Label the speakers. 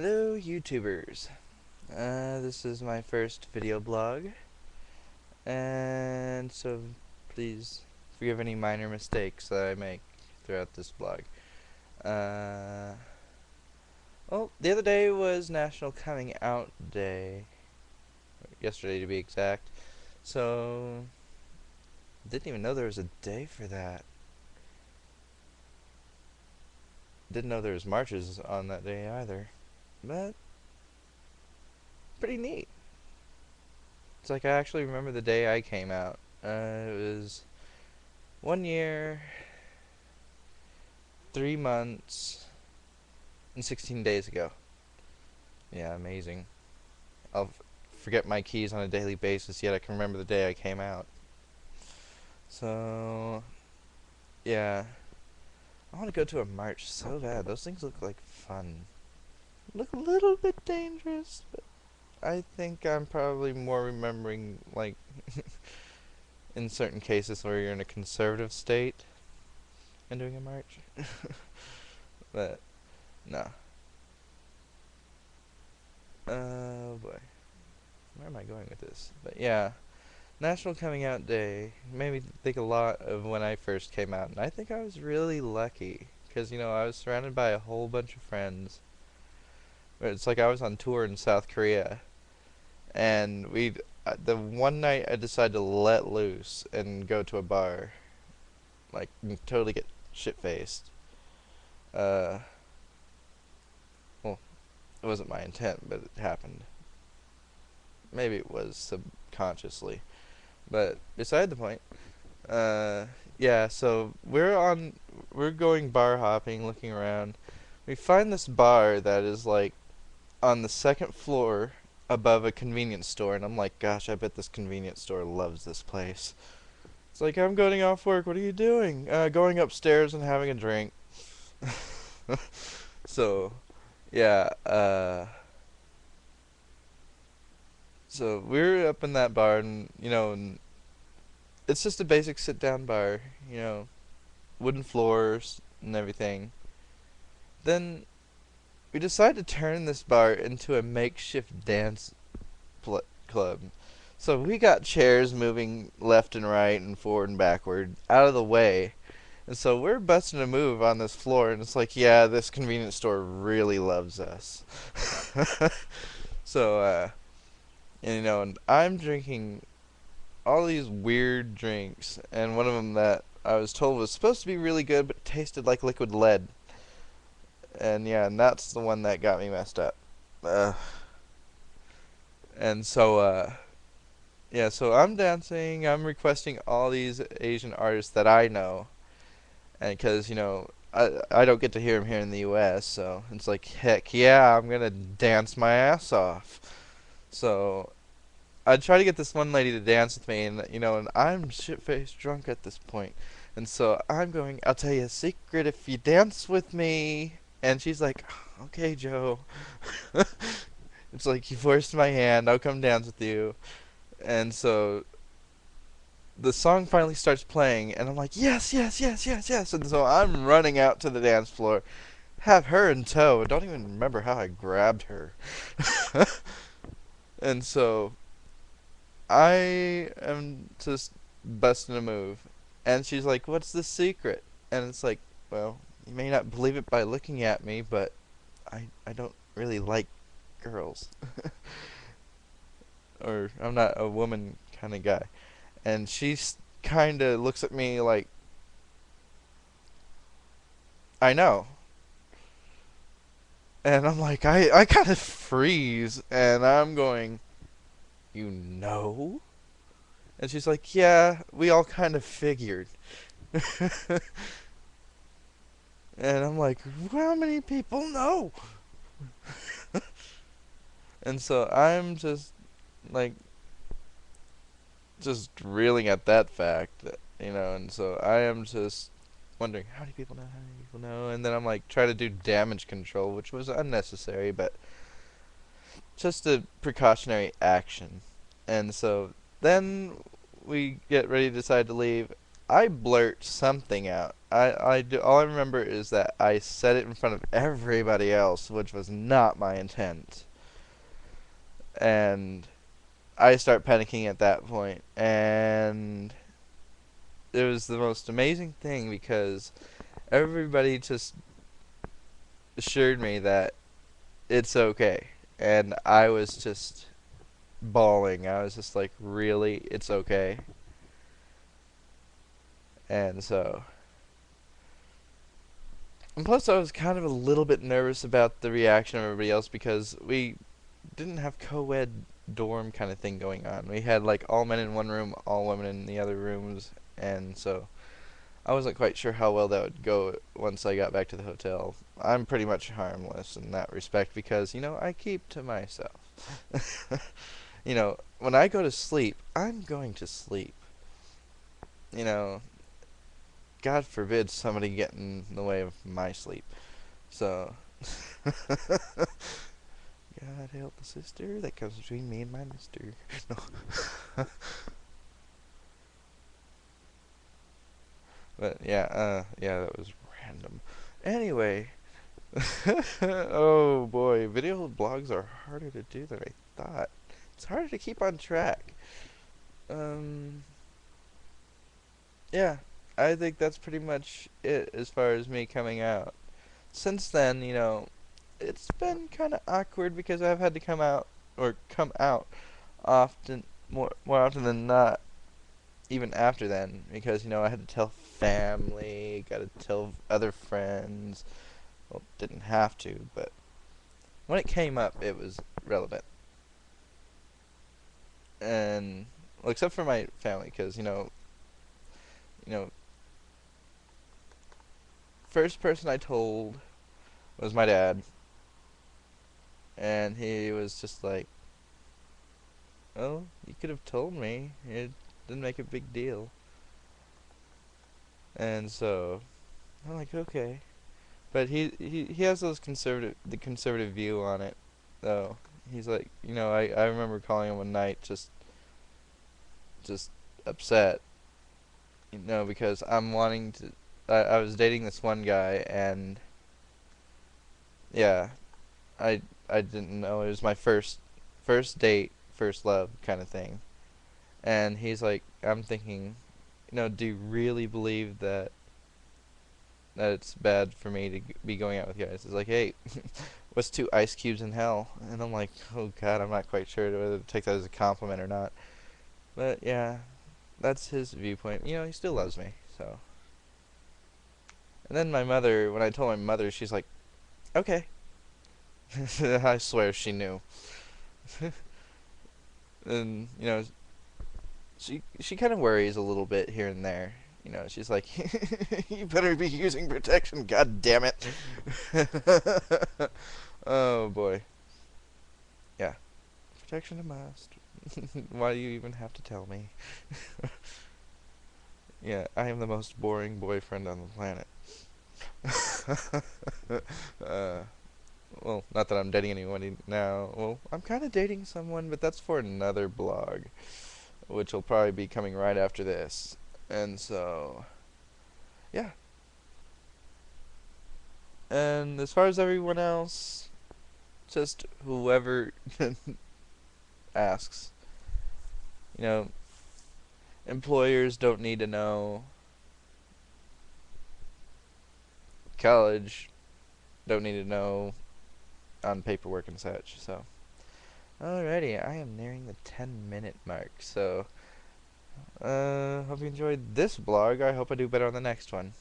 Speaker 1: Hello YouTubers. This is my first video blog, and so please forgive any minor mistakes that I make throughout this blog. Uh, well, the other day was National Coming Out Day, yesterday to be exact, so didn't even know there was a day for that. Didn't know there was marches on that day either, but pretty neat. It's like I actually remember the day I came out. It was 1 year, 3 months, and 16 days ago. Yeah, amazing. I'll forget my keys on a daily basis, yet I can remember the day I came out. So, yeah. I want to go to a march so bad. Those things look like fun. Look a little bit dangerous, but I think I'm probably more remembering, like, in certain cases where you're in a conservative state and doing a march. But, no. Oh boy. Where am I going with this? But yeah, National Coming Out Day made me think a lot of when I first came out, and I think I was really lucky because I was surrounded by a whole bunch of friends. It's like I was on tour in South Korea, and the one night I decided to let loose and go to a bar, like totally get shit faced. Uh, well, it wasn't my intent, but it happened. Maybe it was subconsciously, but beside the point. Uh, yeah, so we're going bar hopping, looking around. We find this bar that is like on the second floor above a convenience store, and I'm like, gosh, I bet this convenience store loves this place. It's like, I'm going off work, what are you doing? Going upstairs and having a drink. So, yeah, so we're up in that bar, and, and it's just a basic sit-down bar, wooden floors and everything. Then we decide to turn this bar into a makeshift dance club. So we got chairs moving left and right and forward and backward out of the way. And so we're busting a move on this floor, and it's like, yeah, this convenience store really loves us. So, and I'm drinking all these weird drinks, and one of them that I was told was supposed to be really good but tasted like liquid lead. And yeah, and that's the one that got me messed up. Uh, and so, yeah, so I'm dancing, I'm requesting all these Asian artists that I know, and because, I don't get to hear them here in the US, so it's like, heck yeah, I'm gonna dance my ass off. So, I try to get this one lady to dance with me, and I'm shit-faced drunk at this point. And so I'm going, I'll tell you a secret if you dance with me. And she's like, okay, Joe. It's like, you forced my hand, I'll come dance with you. And so the song finally starts playing, and I'm like, yes, yes, yes, yes, yes. And so I'm running out to the dance floor, have her in tow. I don't even remember how I grabbed her. And so I am just busting a move. And she's like, what's the secret? And it's like, well, you may not believe it by looking at me, but I don't really like girls. Or I'm not a woman kind of guy. And she kind of looks at me like, I know. And I'm like, I kind of freeze. And I'm going, you know? And she's like, yeah, we all kind of figured. And I'm like, how many people know? And so I'm just, like, just reeling at that fact, and so I am just wondering, how many people know, how many people know? And then I'm like, trying to do damage control, which was unnecessary, but just a precautionary action. And so then we get ready to decide to leave, I blurt something out. I do. All I remember is that I said it in front of everybody else, which was not my intent. And I start panicking at that point, and it was the most amazing thing because everybody just assured me that it's okay, and I was just bawling. I was just like, really, it's okay. And so, and plus I was kind of a little bit nervous about the reaction of everybody else because we didn't have co-ed dorm kind of thing going on. We had like all men in one room, all women in the other rooms, and so I wasn't quite sure how well that would go once I got back to the hotel. I'm pretty much harmless in that respect because, I keep to myself. When I go to sleep, I'm going to sleep. You know, God forbid somebody get in the way of my sleep. So, God help the sister that comes between me and my mister. No. But yeah, that was random. Anyway, oh boy, video blogs are harder to do than I thought. It's harder to keep on track. Um, yeah, I think that's pretty much it as far as me coming out. Since then, it's been kind of awkward because I've had to come out often, more often than not, even after then, because I had to tell family, got to tell other friends. Well, didn't have to, but when it came up, it was relevant. And well, except for my family, because you know, first person I told was my dad, and he was just like, "Oh, you could have told me. It didn't make a big deal." And so I'm like, okay, but he has the conservative view on it, though. He's like, I remember calling him one night just upset, because I'm wanting to. I was dating this one guy, and yeah, I I didn't know it was my first date, first love kind of thing. And he's like, I'm thinking, do you really believe that it's bad for me to be going out with guys? It's like, hey, what's two ice cubes in hell? And I'm like, oh God, I'm not quite sure whether to take that as a compliment or not. But yeah, that's his viewpoint. He still loves me, so. And then my mother, when I told my mother, she's like, okay. I swear she knew. And she kind of worries a little bit here and there. She's like, you better be using protection, god damn it. Oh boy. Yeah. Protection a must. Why do you even have to tell me? Yeah, I am the most boring boyfriend on the planet. uh, well, not that I'm dating anyone now. Well, I'm kind of dating someone, but that's for another blog, which will probably be coming right after this. And so, yeah. And as far as everyone else, just whoever asks. You know, employers don't need to know. College don't need to know on paperwork and such. So, alrighty, I am nearing the 10-minute mark. So, hope you enjoyed this blog. I hope I do better on the next one.